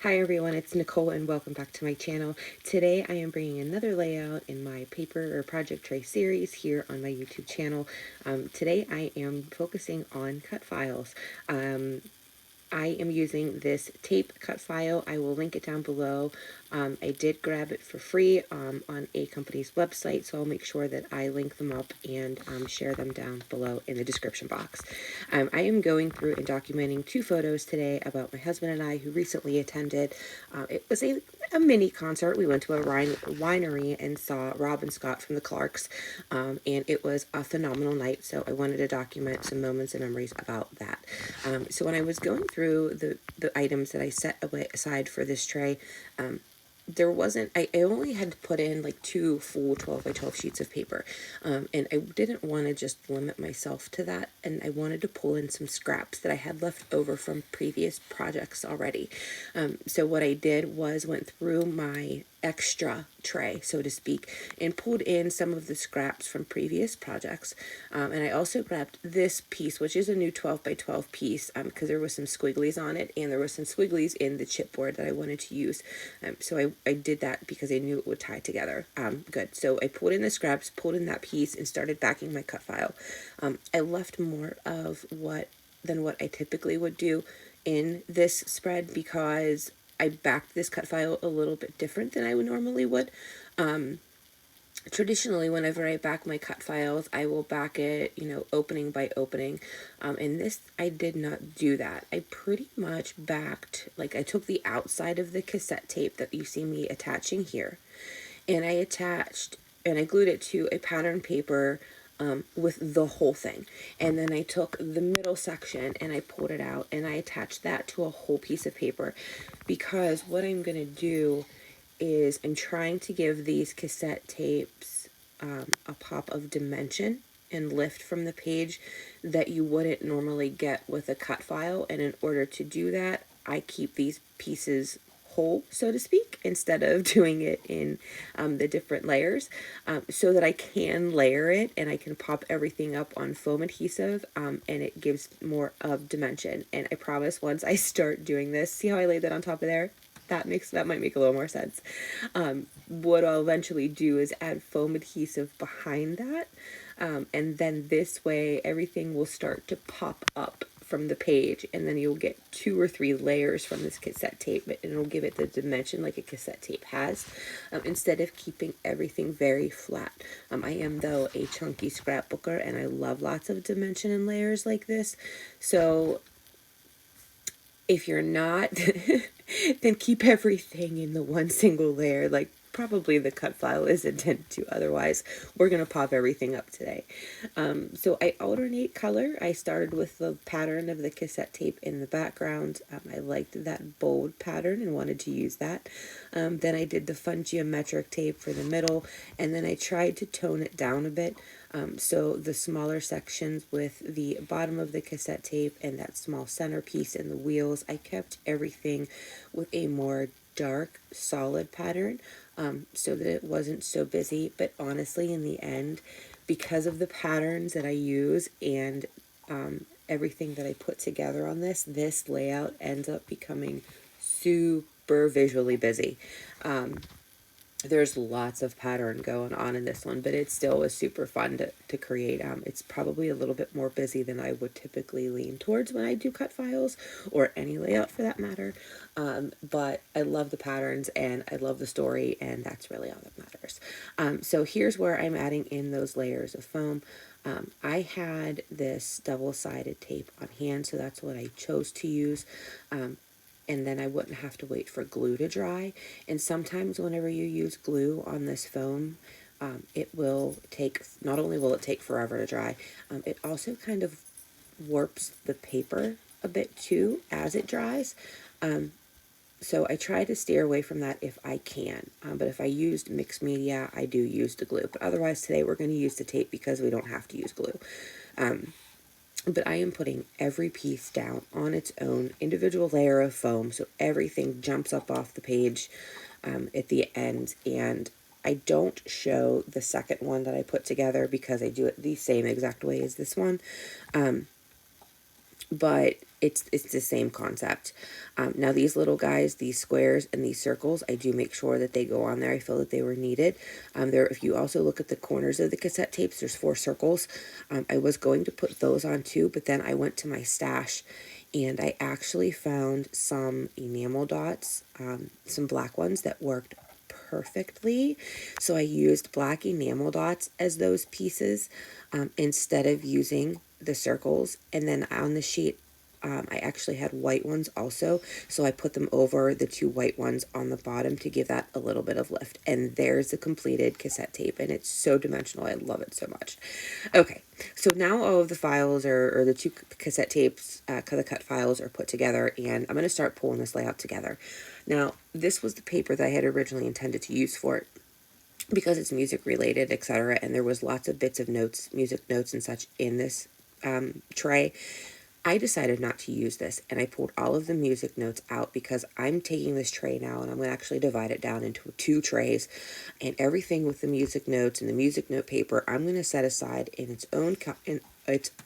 Hi everyone, it's Nicole and welcome back to my channel. Today I am bringing another layout in my paper or project tray series here on my YouTube channel. Today I am focusing on cut files. I am using this tape cut file. I will link it down below. I did grab it for free on a company's website, so I'll make sure that I link them up and share them down below in the description box. I am going through and documenting two photos today about my husband and I who recently attended. It was a mini concert. We went to a winery and saw Rob and Scott from the Clarks, and it was a phenomenal night, so I wanted to document some moments and memories about that. So when I was going through the items that I set aside for this tray, there wasn't, I only had to put in like 2 full 12 by 12 sheets of paper, and I didn't want to just limit myself to that, and I wanted to pull in some scraps that I had left over from previous projects already. So what I did was went through my extra tray, so to speak, and pulled in some of the scraps from previous projects, and I also grabbed this piece, which is a new 12 by 12 piece, because there was some squigglies on it, and there was some squigglies in the chipboard that I wanted to use, so I did that because I knew it would tie together. Good. So I pulled in the scraps, pulled in that piece, and started backing my cut file. I left more of than what I typically would do in this spread because I backed this cut file a little bit different than I would normally would. Traditionally, whenever I back my cut files, I will back it, opening by opening. And this, I did not do that. I pretty much backed, like I took the outside of the cassette tape that you see me attaching here, and I attached, and I glued it to a pattern paper with the whole thing. And then I took the middle section and I pulled it out and I attached that to a whole piece of paper, because what I'm going to do is I'm trying to give these cassette tapes a pop of dimension and lift from the page that you wouldn't normally get with a cut file. And in order to do that, I keep these pieces whole, so to speak, instead of doing it in the different layers, so that I can layer it and I can pop everything up on foam adhesive, and it gives more of dimension. And I promise once I start doing this, see how I laid that on top of there? That might make a little more sense. What I'll eventually do is add foam adhesive behind that, and then this way everything will start to pop up from the page, and then you'll get 2 or 3 layers from this cassette tape, and it'll give it the dimension like a cassette tape has, instead of keeping everything very flat. I am, though, a chunky scrapbooker, and I love lots of dimension and layers like this, so if you're not, then keep everything in the one single layer, like probably the cut file is intended to. Otherwise, we're going to pop everything up today. So I alternate color. I started with the pattern of the cassette tape in the background. I liked that bold pattern and wanted to use that. Then I did the fun geometric tape for the middle, and then I tried to tone it down a bit. So the smaller sections with the bottom of the cassette tape and that small centerpiece and the wheels, I kept everything with a more dark, solid pattern, so that it wasn't so busy. But honestly, in the end, because of the patterns that I use and everything that I put together on this layout ends up becoming super visually busy. There's lots of pattern going on in this one, but it still was super fun to create. It's probably a little bit more busy than I would typically lean towards when I do cut files, or any layout for that matter. But I love the patterns and I love the story, and that's really all that matters. So here's where I'm adding in those layers of foam. I had this double-sided tape on hand, so that's what I chose to use. And then I wouldn't have to wait for glue to dry. And sometimes whenever you use glue on this foam, it will take, not only will it take forever to dry, it also kind of warps the paper a bit too as it dries. So I try to steer away from that if I can. But if I used mixed media, I do use the glue. But otherwise today we're going to use the tape because we don't have to use glue. But I am putting every piece down on its own individual layer of foam, so everything jumps up off the page at the end. And I don't show the second one that I put together because I do it the same exact way as this one. but it's the same concept. Now these little guys, these squares and these circles, I do make sure that they go on there. I feel that they were needed. There, if you also look at the corners of the cassette tapes, there's 4 circles. I was going to put those on too, but then I went to my stash and I actually found some enamel dots, some black ones that worked perfectly. So I used black enamel dots as those pieces, instead of using the circles. And then on the sheet, I actually had white ones also, so I put them over the 2 white ones on the bottom to give that a little bit of lift. And there's the completed cassette tape, and it's so dimensional. I love it so much. Okay, so now all of the files or the 2 cassette tapes, the cut files are put together, and I'm going to start pulling this layout together. Now, this was the paper that I had originally intended to use for it, because it's music related, etc. And there was lots of bits of notes, music notes and such in this tray. I decided not to use this, and I pulled all of the music notes out because I'm taking this tray now and I'm going to actually divide it down into 2 trays, and everything with the music notes and the music note paper I'm going to set aside in its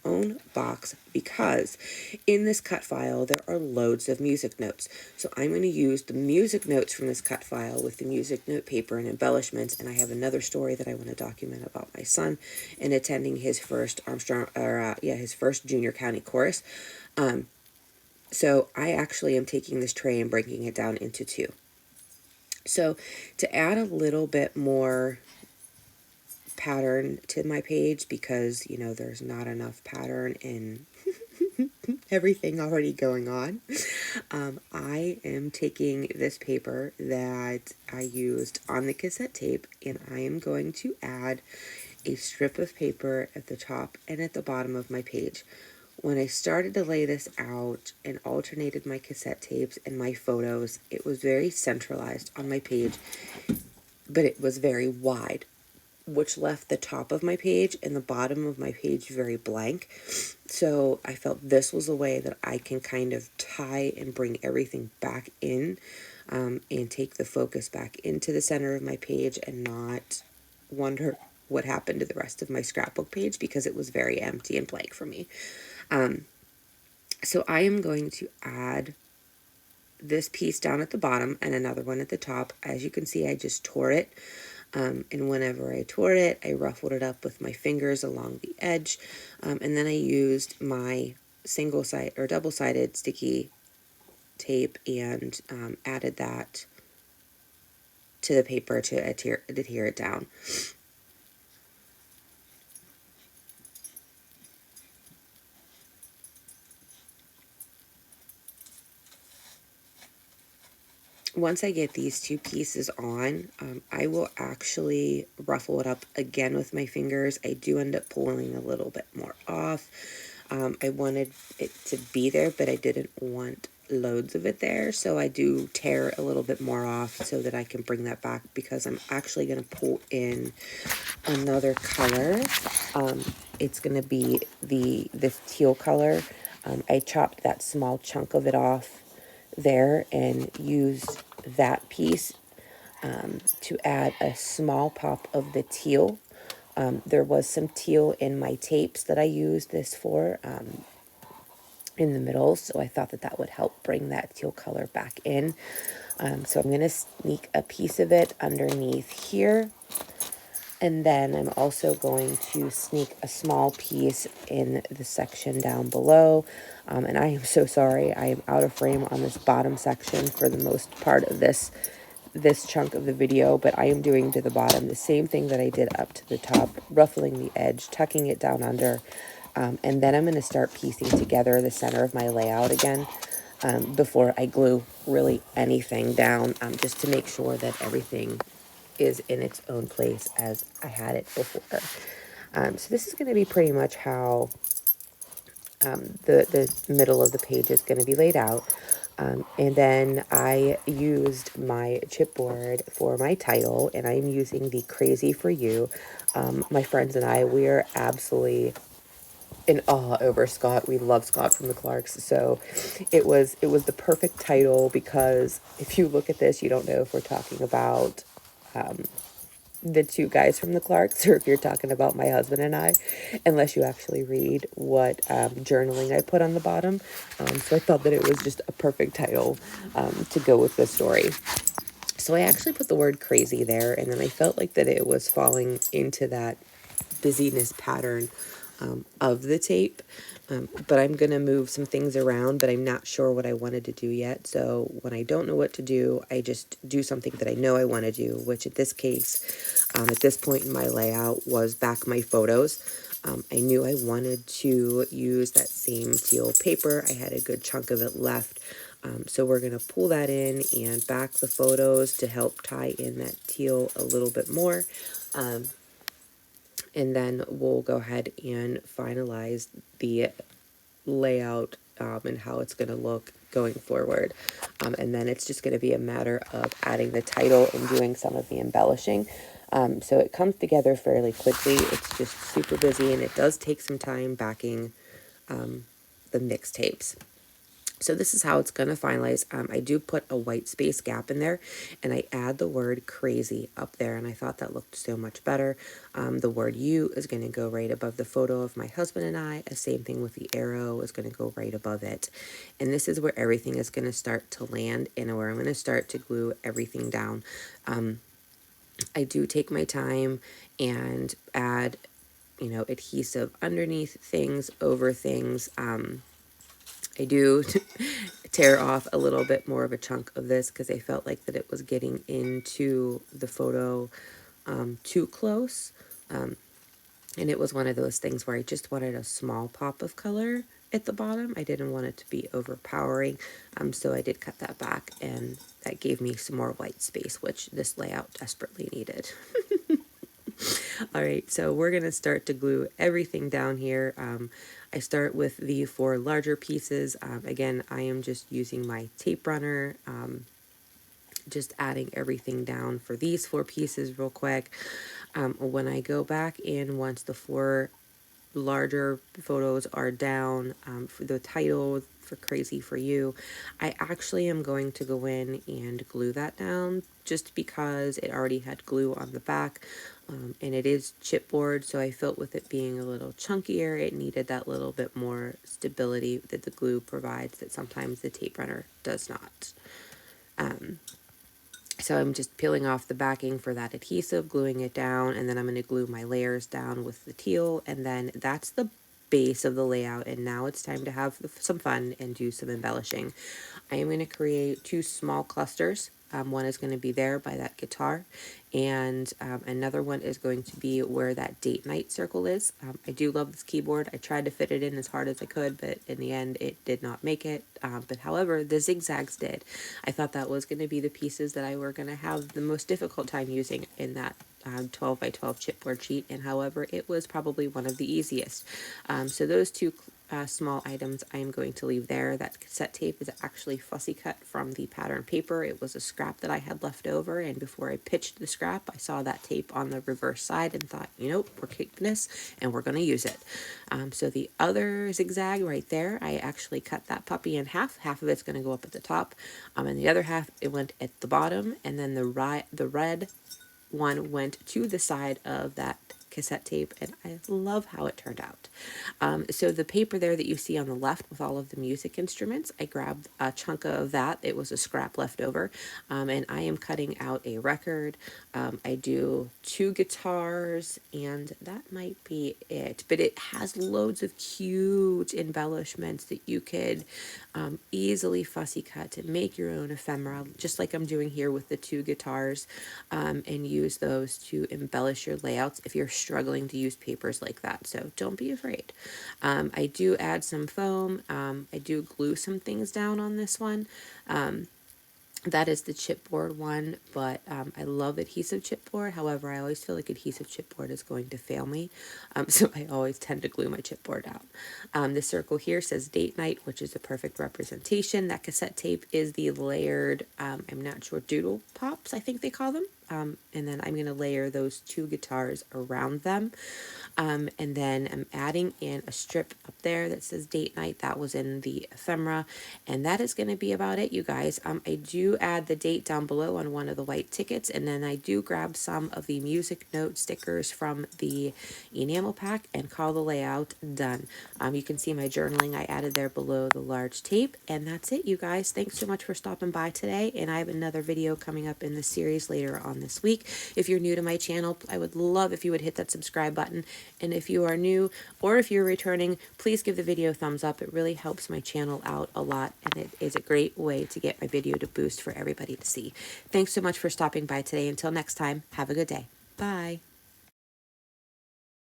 own box, because in this cut file there are loads of music notes. So I'm going to use the music notes from this cut file with the music note paper and embellishments. And I have another story that I want to document about my son and attending his first his first junior county chorus. So I actually am taking this tray and breaking it down into 2. So to add a little bit more pattern to my page, because there's not enough pattern in everything already going on, I am taking this paper that I used on the cassette tape, and I am going to add a strip of paper at the top and at the bottom of my page. When I started to lay this out and alternated my cassette tapes and my photos, it was very centralized on my page, but it was very wide, which left the top of my page and the bottom of my page very blank. So I felt this was a way that I can kind of tie and bring everything back in, and take the focus back into the center of my page and not wonder what happened to the rest of my scrapbook page, because it was very empty and blank for me. So I am going to add this piece down at the bottom and another one at the top. As you can see, I just tore it. And whenever I tore it, I ruffled it up with my fingers along the edge. And then I used my single side or double-sided sticky tape and added that to the paper to adhere it down. Once I get these 2 pieces on, I will actually ruffle it up again with my fingers. I do end up pulling a little bit more off. I wanted it to be there, but I didn't want loads of it there, so I do tear a little bit more off so that I can bring that back, because I'm actually going to pull in another color. It's going to be this teal color. I chopped that small chunk of it off there and used that piece to add a small pop of the teal. There was some teal in my tapes that I used this for in the middle, so I thought that would help bring that teal color back in. So I'm going to sneak a piece of it underneath here. And then I'm also going to sneak a small piece in the section down below. And I am so sorry, I am out of frame on this bottom section for the most part of this chunk of the video, but I am doing to the bottom the same thing that I did up to the top, ruffling the edge, tucking it down under, and then I'm going to start piecing together the center of my layout again, before I glue really anything down, just to make sure that everything is in its own place as I had it before. So this is going to be pretty much how the middle of the page is going to be laid out. And then I used my chipboard for my title, and I'm using the Crazy For You. My friends and I, we're absolutely in awe over Scott. We love Scott from the Clarks, so it was the perfect title, because if you look at this, you don't know if we're talking about the two guys from the Clarks, or if you're talking about my husband and I, unless you actually read what journaling I put on the bottom. So I thought that it was just a perfect title to go with the story. So I actually put the word crazy there, and then I felt like that it was falling into that busyness pattern of the tape. But I'm going to move some things around, but I'm not sure what I wanted to do yet. So when I don't know what to do, I just do something that I know I want to do, which at this case, at this point in my layout, was back my photos. I knew I wanted to use that same teal paper. I had a good chunk of it left. So we're going to pull that in and back the photos to help tie in that teal a little bit more. And then we'll go ahead and finalize the layout and how it's going to look going forward. And then it's just going to be a matter of adding the title and doing some of the embellishing. So it comes together fairly quickly. It's just super busy, and it does take some time backing the mixtapes. So this is how it's going to finalize. I do put a white space gap in there, and I add the word crazy up there, and I thought that looked so much better. The word you is going to go right above the photo of my husband and I. The same thing with the arrow is going to go right above it. And this is where everything is going to start to land and where I'm going to start to glue everything down. I do take my time and add, adhesive underneath things, over things. I do tear off a little bit more of a chunk of this because I felt like that it was getting into the photo too close. And it was one of those things where I just wanted a small pop of color at the bottom. I didn't want it to be overpowering. So I did cut that back, and that gave me some more white space, which this layout desperately needed. All right, so we're going to start to glue everything down here. I start with the 4 larger pieces. Again, I am just using my tape runner, just adding everything down for these 4 pieces real quick. When I go back in, once the 4 larger photos are down, for the title for Crazy For You, I actually am going to go in and glue that down just because it already had glue on the back, and it is chipboard, so I felt with it being a little chunkier, it needed that little bit more stability that the glue provides that sometimes the tape runner does not. So I'm just peeling off the backing for that adhesive, gluing it down, and then I'm going to glue my layers down with the teal, and then that's the base of the layout, and now it's time to have some fun and do some embellishing. I am going to create 2 small clusters. One is going to be there by that guitar, and another one is going to be where that date night circle is. I do love this keyboard. I tried to fit it in as hard as I could, but in the end it did not make it. But however, the zigzags did. I thought that was going to be the pieces that I were going to have the most difficult time using in that 12 by 12 chipboard sheet, and however, it was probably one of the easiest. So those 2 small items I am going to leave there. That cassette tape is actually fussy cut from the pattern paper. It was a scrap that I had left over, and before I pitched the scrap, I saw that tape on the reverse side and thought, we're keeping this and we're going to use it. So the other zigzag right there, I actually cut that puppy in half. Half of it's going to go up at the top, and the other half, it went at the bottom, and then the red one went to the side of that cassette tape, and I love how it turned out. So the paper there that you see on the left with all of the music instruments, I grabbed a chunk of that. It was a scrap left over, and I am cutting out a record. I do 2 guitars, and that might be it, but it has loads of cute embellishments that you could easily fussy cut to make your own ephemera, just like I'm doing here with the 2 guitars, and use those to embellish your layouts if you're struggling to use papers like that. So don't be afraid. I do add some foam. I do glue some things down on this one. That is the chipboard one, but I love adhesive chipboard. However, I always feel like adhesive chipboard is going to fail me, so I always tend to glue my chipboard out. The circle here says date night, which is a perfect representation. That cassette tape is the layered, I'm not sure, doodle pops, I think they call them. and then I'm going to layer those 2 guitars around them. And then I'm adding in a strip up there that says date night. That was in the ephemera, and that is going to be about it, you guys. I do add the date down below on one of the white tickets, and then I do grab some of the music note stickers from the enamel pack and call the layout done. You can see my journaling I added there below the large tape, and that's it, you guys. Thanks so much for stopping by today, and I have another video coming up in the series later on this week. If you're new to my channel, I would love if you would hit that subscribe button, and if you are new or if you're returning, please give the video a thumbs up. It really helps my channel out a lot, and it is a great way to get my video to boost for everybody to see. Thanks so much for stopping by today. Until next time, have a good day. Bye.